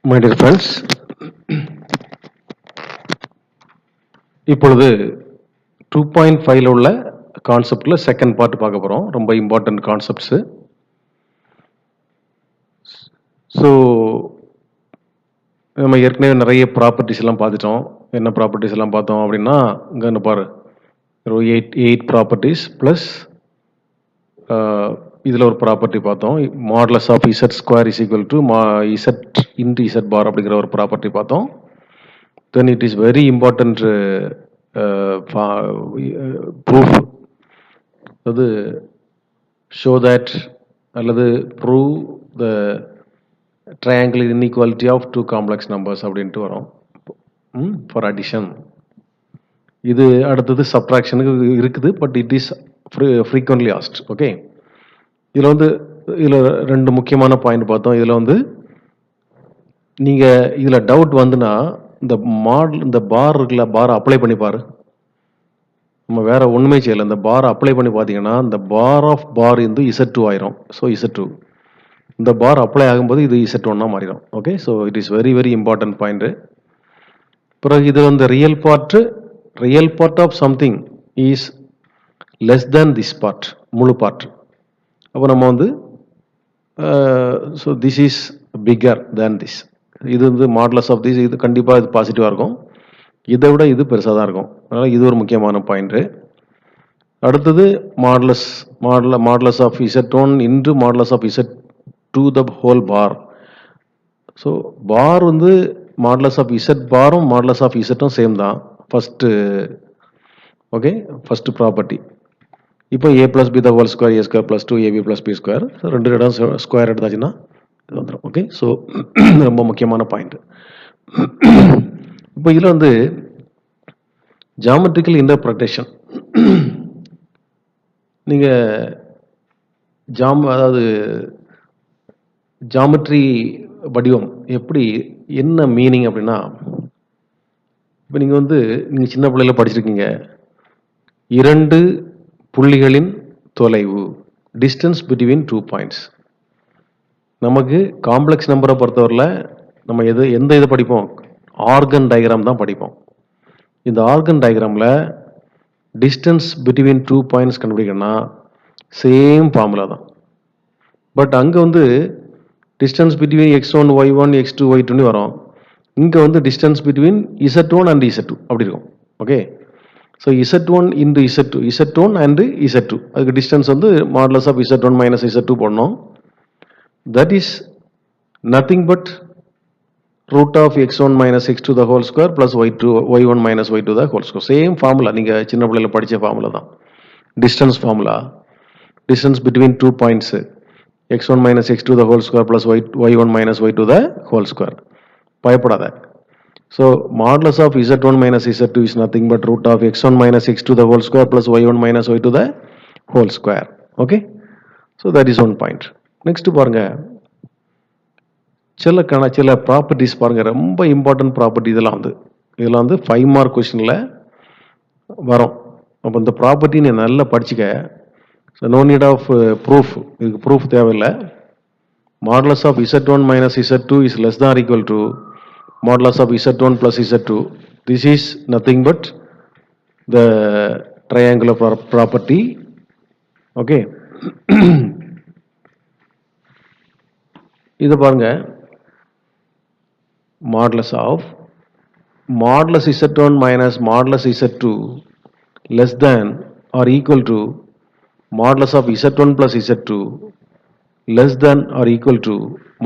My dear friends, இப்பொழுது 2.5 உள்ள கான்செப்ட்ல செகண்ட் பார்ட் பார்க்க போறோம். ரொம்ப இம்பார்ட்டன்ட் கான்செப்ட்ஸ். ஸோ நம்ம ஏற்கனவே நிறைய ப்ராப்பர்ட்டிஸ் எல்லாம் பார்த்துட்டோம். என்ன ப்ராப்பர்ட்டிஸ் எல்லாம் பார்த்தோம் அப்படின்னா, இங்கே பாரு எயிட் ப்ராப்பர்ட்டிஸ் ப்ளஸ் இதில் ஒரு ப்ராப்பர்ட்டி பார்த்தோம். Modulus of z square is equal to z into z bar அப்படிங்கிற ஒரு ப்ராப்பர்ட்டி பார்த்தோம். Then it is very important proof, அதாவது ஷோ தட் அல்லது prove the triangle inequality of two complex numbers அப்படின்ட்டு வரும் ஃபார் அடிஷன். இது அடுத்தது சப்ட்ராக்ஷனுக்கு இருக்குது, but it is frequently asked. Okay, இதில் ரெண்டு முக்கியமான பாயிண்ட் பார்த்தோம். இதில் நீங்கள் இதில் டவுட் வந்துன்னா இந்த பார் இருக்குல்ல, பாரை அப்ளை பண்ணி பாரு. நம்ம வேற ஒன்றுமே செய்யலை, இந்த பாரை அப்ளை பண்ணி பார்த்தீங்கன்னா இந்த பார் ஆஃப் பார் Z2 ஆயிரும். ஸோ Z2 இந்த பார் அப்ளை ஆகும்போது இது Z1 மாறிடும். Okay, so it is very very important point. பிறகு இது real part of something is less than this part, முழு பார்ட். அப்போ நம்ம so this is bigger than this. இது மாடுலஸ் ஆஃப் திஸ், இது கண்டிப்பாக இது பாசிட்டிவாக இருக்கும். இதை விட இது பெருசாக தான் இருக்கும். அதனால் இது ஒரு முக்கியமான பாயிண்ட்டு. அடுத்தது modulus of Z1 into modulus of Z2 the whole bar. So bar modulus of Z பாரும் மாடுலஸ் ஆஃப் Z சேம் தான். First property. இப்போ a + b the whole square a² + 2ab + b². So ரெண்டு இடம் square எடுத்தாச்சுன்னா இது வந்துடும். Okay, so ரொம்ப முக்கியமான point. இப்போ இதில் ஜாமெட்ரிக்கல் இன்டர்பிரட்டேஷன், நீங்கள் அதாவது ஜாமெட்ரி வடிவம் எப்படி, என்ன மீனிங் அப்படின்னா, இப்போ நீங்கள் சின்ன பிள்ளையில படிச்சிருக்கீங்க, இரண்டு புள்ளிகளின் தொலைவு, டிஸ்டன்ஸ் பிட்வீன் 2 பாயிண்ட்ஸ். நமக்கு காம்ப்ளெக்ஸ் நம்பரை பொறுத்தவரையில் நம்ம எந்த இதை படிப்போம், ஆர்கன் டயக்ராம் தான் படிப்போம். இந்த ஆர்கன் டயக்ராமில் டிஸ்டன்ஸ் பிட்வீன் 2 பாயிண்ட்ஸ் கண்டுபிடிக்கணும்னா சேம் ஃபார்முலா தான். பட் அங்கே distance between x1 y1 x2 y2 வரும். இங்கே distance between Z1 and Z2 அப்படி இருக்கும். Okay, so Z1 into Z1 and Z2, அதுக்கு distance modulus of Z1 minus Z2 போடணும். That is nothing but root of x1 minus x2 the whole square plus y1 minus y2 the whole square. Same formula, நீங்கள் சின்ன பிள்ளைல படித்த formula தான். Distance formula, distance between 2 points x1 minus x2 the whole square plus y1 minus y2 the whole square. பயப்படாத. So modulus of Z1 minus Z2 is nothing but root of x1 minus x2 the whole square plus y1 minus y2 the whole square. Okay, so that is one point. Next பாருங்க, சில properties பாருங்க, ரொம்ப important property. இதெல்லாம் 5 mark கொஸ்டின்ல வரும். அப்போ இந்த property நீ நல்லா படிச்சுக்க. நோ நீட் ஆஃப் ப்ரூஃப், இதுக்கு ப்ரூஃப் தேவையில்லை. Modulus of Z1 minus Z2 is less தான் equal to modulus of Z1 plus Z2. This is nothing but the triangular property. Okay, இது பாருங்க, modulus of modulus Z1 minus modulus Z2 less than or equal to modulus of Z1 plus Z2 less than or equal to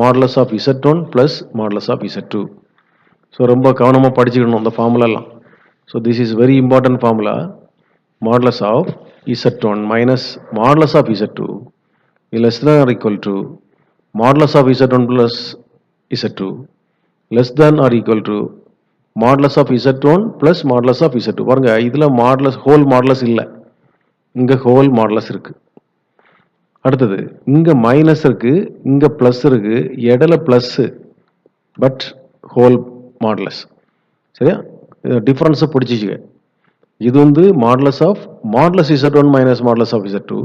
modulus of Z1 plus modulus of Z2. So ரொம்ப கவனமாக படிச்சுக்கணும் அந்த ஃபார்முலாலாம். So this is very important formula. Modulus of Z1 minus modulus of Z2 less than or equal to modulus of Z1 plus Z2 less than or equal to modulus of Z1 plus modulus of Z2. பாருங்க, இதில் modulus whole modulus இல்லை, இங்கே whole modulus இருக்கு. அடுத்தது இங்கே minus இருக்கு, இங்கே plus இருக்கு, இடையில ப்ளஸ் பட் ஹோல் மாடுலஸ். சரியா, டிஃபரன்ஸை பிடிச்சிச்சுங்க. இது modulus of modulus Z1 minus modulus of Z2.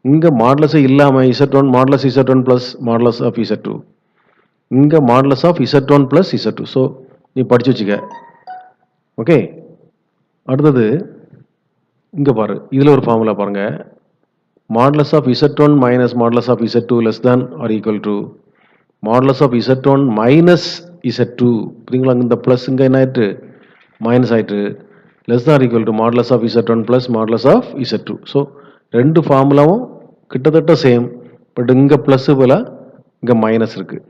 இங்கே மாடுலஸே இல்லாமல் Z1 modulus Z1 plus modulus of Z2 இங்கே modulus of Z1 plus Z2. So நீ படித்து வச்சுக்க. ஓகே, அடுத்தது இங்கே பாரு, இதில் ஒரு ஃபார்முலா பாருங்கள். Modulus of Z1 minus modulus of Z2 less than or equal to modulus of Z1 minus Z2. புரியுங்களா? இந்த ப்ளஸ் இங்கே என்ன ஆயிட்டு மைனஸ் ஆயிட்டு லெஸ் தான் equal to modulus of Z1 plus modulus of Z2. So ரெண்டு ஃபார்முலாவும் கிட்டத்தட்ட சேம், பட் இங்கே ப்ளஸ்ஸு போல் இங்கே மைனஸ் இருக்குது.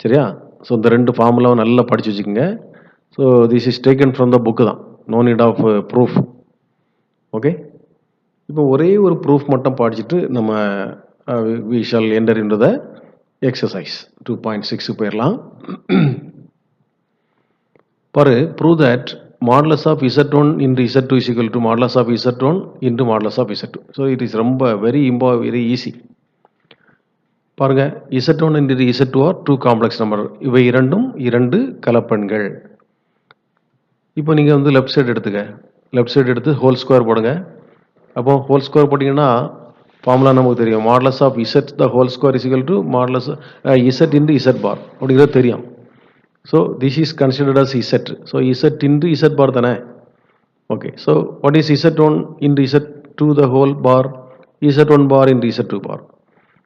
சரியா? ஸோ இந்த ரெண்டு ஃபார்முலாவும் நல்லா படித்து வச்சுக்கோங்க. So this is taken from the book தான், no need of proof. Okay, இப்போ ஒரே ஒரு ப்ரூஃப் மட்டும் படிச்சுட்டு நம்ம we shall enter into the exercise 2.6 போயிடலாம். பாரு, prove that modulus of Z1 into Z2 is equal to modulus of Z1 into modulus of Z2. So it is ரொம்ப very easy. பாருங்க, Z1 into Z2 are two complex number. இவை இரண்டும் இரண்டு கலப்பெண்கள். இப்போ நீங்கள் வந்து லெஃப்ட் சைடு எடுத்துக்க, லெஃப்ட் சைடு எடுத்து ஹோல் ஸ்கொயர் போடுங்க. அப்போ ஹோல் ஸ்கொயர் போட்டிங்கன்னா ஃபார்முலா நமக்கு தெரியும். Modulus of Z the whole square is equal to modulus Z into Z bar அப்படிங்கிறது தெரியும். So this is considered as Z. So Z into Z bar தானே. Okay, so what is Z1 into Z2 the whole bar? Z1 bar into Z2 bar.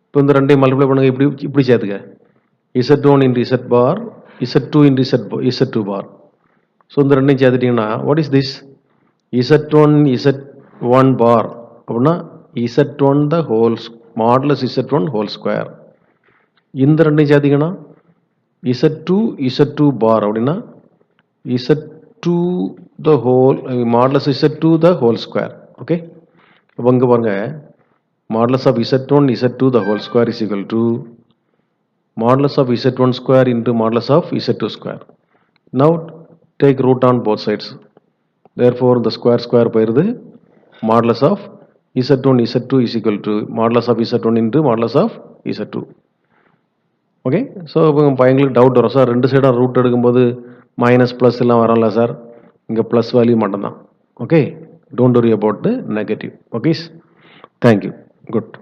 இப்போ இந்த ரெண்டையும் multiply பண்ணுங்க, இப்படி சேர்த்துக்க. Z1 into Z bar, Z2 into Z2 bar. So இந்த ரெண்டையும் சேர்த்துட்டிங்கன்னா what is this? Z1 Z1 bar அப்படின்னா Z1 the whole modulus Z1 whole square. இந்த ரெண்டையும் சேர்த்திங்கன்னா Z2 பார் அப்படின்னா Z2 the whole modulus Z2 the whole square. Okay, அப்போ இங்கே பாருங்க, modulus of Z1 Z2 the whole square is equal to modulus of Z1 square into modulus of Z2 square. Now take root on both sides. Therefore the square போயிருது. Modulus of Z1 Z2 is equal to modulus of Z1 into modulus of Z2. Okay, so இப்போ பையங்களுக்கு doubt வரும், sir ரெண்டு சைடாக root எடுக்கும்போது minus plus எல்லாம் வரல sir, இங்கே ப்ளஸ் வேல்யூ மட்டும்தான். Okay, don't worry about the negative. Okay, thank you, good.